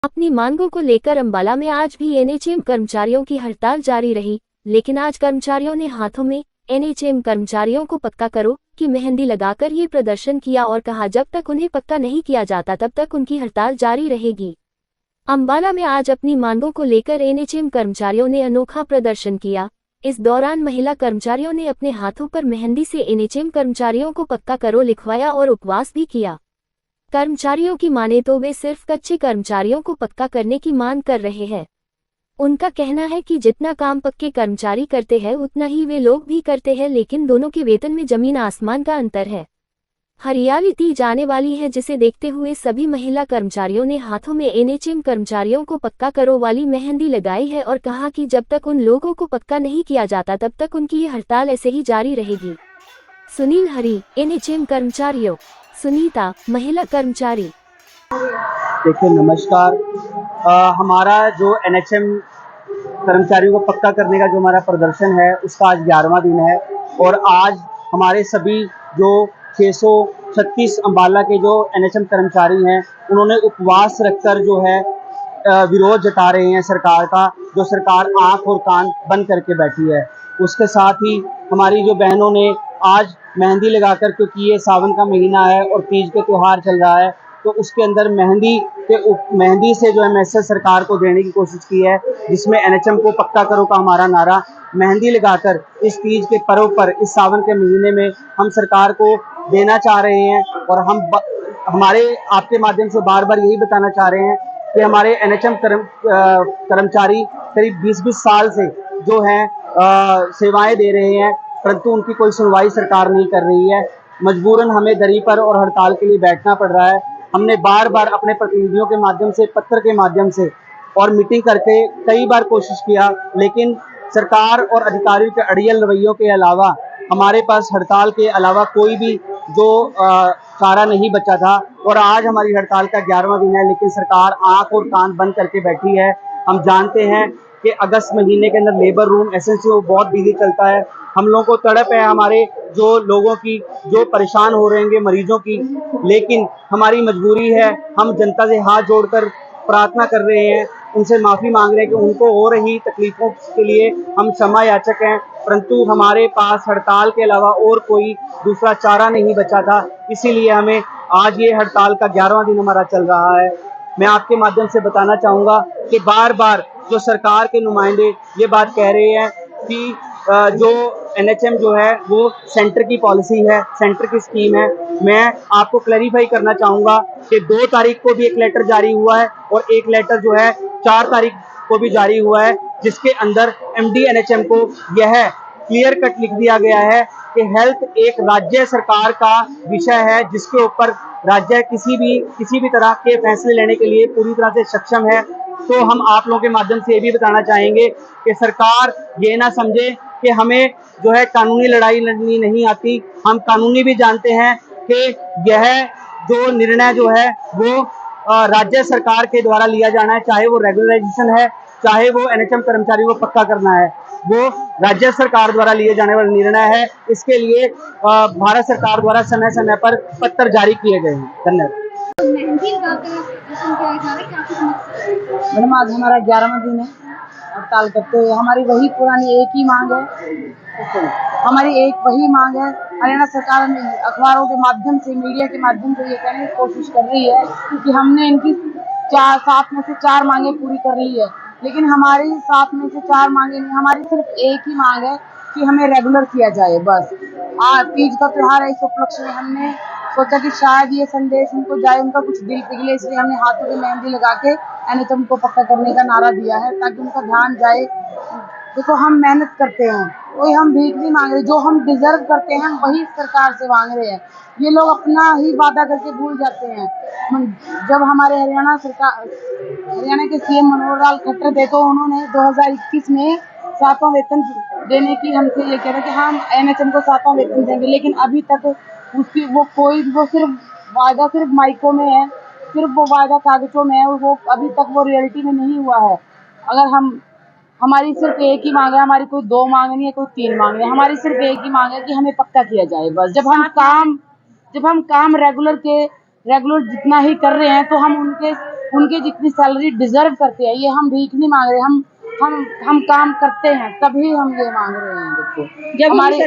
अपनी मांगों को लेकर अंबाला में आज भी एनएचएम कर्मचारियों की हड़ताल जारी रही, लेकिन आज कर्मचारियों ने हाथों में एनएचएम कर्मचारियों को पक्का करो की मेहंदी लगाकर ये प्रदर्शन किया और कहा जब तक उन्हें पक्का नहीं किया जाता तब तक उनकी हड़ताल जारी रहेगी। अंबाला में आज अपनी मांगों को लेकर एनएचएम कर्मचारियों ने अनोखा प्रदर्शन किया। इस दौरान महिला कर्मचारियों ने अपने हाथों पर मेहंदी से एनएचएम कर्मचारियों को पक्का करो लिखवाया और उपवास भी किया। कर्मचारियों की माने तो वे सिर्फ कच्चे कर्मचारियों को पक्का करने की मांग कर रहे हैं। उनका कहना है कि जितना काम पक्के कर्मचारी करते हैं उतना ही वे लोग भी करते हैं, लेकिन दोनों के वेतन में जमीन आसमान का अंतर है। हरियाली दी जाने वाली है, जिसे देखते हुए सभी महिला कर्मचारियों ने हाथों में एनएचएम कर्मचारियों को पक्का करो वाली मेहंदी लगाई है और कहा कि जब तक उन लोगों को पक्का नहीं किया जाता तब तक उनकी ये हड़ताल ऐसे ही जारी रहेगी। सुनील हरी, एनएचएम कर्मचारियों। सुनीता, महिला कर्मचारी। देखिए नमस्कार। हमारा जो एनएचएम कर्मचारियों को पक्का करने का जो हमारा प्रदर्शन है उसका आज 11वां दिन है और आज हमारे सभी जो 636 अंबाला के जो एनएचएम कर्मचारी हैं उन्होंने उपवास रखकर जो है विरोध जता रहे हैं सरकार का, जो सरकार आंख और कान बंद करके बैठी है। उसके साथ ही हमारी जो बहनों ने आज मेहंदी लगाकर, क्योंकि ये सावन का महीना है और तीज के त्यौहार चल रहा है, तो उसके अंदर मेहंदी से जो है मैसेज सरकार को देने की कोशिश की है, जिसमें एनएचएम को पक्का करो का हमारा नारा मेहंदी लगाकर इस तीज के पर्व पर, इस सावन के महीने में हम सरकार को देना चाह रहे हैं। और हमारे आपके माध्यम से बार बार यही बताना चाह रहे हैं कि हमारे एनएचएम कर्मचारी करीब 20-20 साल से जो हैं सेवाएं दे रहे हैं, परंतु उनकी कोई सुनवाई सरकार नहीं कर रही है। मजबूरन हमें दरी पर और हड़ताल के लिए बैठना पड़ रहा है। हमने बार बार अपने प्रतिनिधियों के माध्यम से, पत्र के माध्यम से और मीटिंग करके कई बार कोशिश किया, लेकिन सरकार और अधिकारियों के अड़ियल रवैयों के अलावा हमारे पास हड़ताल के अलावा कोई भी जो चारा नहीं बचा था। और आज हमारी हड़ताल का 11वां दिन है, लेकिन सरकार आंख और कान बंद करके बैठी है। हम जानते हैं कि अगस्त महीने के अंदर लेबर रूम एसएनसीओ बहुत बिजी चलता है। हम लोगों को तड़प है हमारे जो लोगों की जो परेशान हो रहे हैं मरीजों की, लेकिन हमारी मजबूरी है। हम जनता से हाथ जोड़कर प्रार्थना कर रहे हैं, उनसे माफ़ी मांग रहे हैं कि उनको हो रही तकलीफों के लिए हम क्षमा याचक हैं, परंतु हमारे पास हड़ताल के अलावा और कोई दूसरा चारा नहीं बचा था। इसीलिए हमें आज ये हड़ताल का 11वां दिन हमारा चल रहा है। मैं आपके माध्यम से बताना चाहूँगा कि बार बार जो सरकार के नुमाइंदे ये बात कह रहे हैं कि जो एनएचएम जो है वो सेंटर की पॉलिसी है, सेंटर की स्कीम है। मैं आपको क्लैरिफाई करना चाहूँगा कि 2 तारीख को भी एक लेटर जारी हुआ है और एक लेटर जो है 4 तारीख को भी जारी हुआ है, जिसके अंदर एमडी एनएचएम को यह क्लियर कट लिख दिया गया है कि हेल्थ एक राज्य सरकार का विषय है, जिसके ऊपर राज्य किसी भी तरह के फैसले लेने के लिए पूरी तरह से सक्षम है। तो हम आप लोगों के माध्यम से ये भी बताना चाहेंगे कि सरकार ये ना समझे कि हमें जो है कानूनी लड़ाई लड़नी नहीं आती। हम कानूनी भी जानते हैं कि यह जो निर्णय जो है वो राज्य सरकार के द्वारा लिया जाना है, चाहे वो रेगुलराइजेशन है, चाहे वो एनएचएम कर्मचारियों को पक्का करना है, वो राज्य सरकार द्वारा लिए जाने वाला निर्णय है। इसके लिए भारत सरकार द्वारा समय समय पर पत्र जारी किए गए हैं। धन्यवाद। मैडम आज हमारा 11वां दिन है हड़ताल करते हुए। हमारी वही पुरानी एक ही मांग है, हमारी एक वही मांग है। हरियाणा सरकार ने अखबारों के माध्यम से, मीडिया के माध्यम से ये कहने की कोशिश कर रही है कि हमने इनकी 7 में से 4 मांगे पूरी कर ली है, लेकिन हमारी 7 में से 4 मांगे नहीं, हमारी सिर्फ एक ही मांग है कि हमें रेगुलर किया जाए बस। आज तीज का त्योहार है, इस उपलक्ष्य में हमने सोचा कि शायद ये संदेश उनको जाए, उनका कुछ दिल पिघले, इसलिए हमने हाथों में मेहंदी लगा के एनएचएम को पक्का करने का नारा दिया है, ताकि उनका ध्यान जाए। देखो हम मेहनत करते हैं, कोई हम भीख नहीं मांग रहे, जो हम डिजर्व करते हैं वही सरकार से मांग रहे हैं। ये लोग अपना ही वादा करके भूल जाते हैं। जब हमारे हरियाणा के सीएम मनोहर लाल खट्टर थे, तो उन्होंने 2021 में 7वां वेतन देने की हमसे ये कह रहे कि हम एनएचएम को 7वां वेतन देंगे, लेकिन अभी तक उसकी वो सिर्फ वायदा सिर्फ माइकों में है, सिर्फ वो वायदा कागजों में है, वो अभी तक वो रियलिटी में नहीं हुआ है। अगर हमारी सिर्फ एक ही मांग है, हमारी कोई 2 मांग नहीं है, कोई 3 मांग है, हमारी सिर्फ एक ही मांग है कि हमें पक्का किया जाए बस। जब हम काम रेगुलर जितना ही कर रहे हैं, तो हम उनके जितनी सैलरी डिजर्व करते हैं। ये हम भीख नहीं मांग रहे, हम काम करते हैं तभी हम ये मांग रहे हैं। देखो जब हमारी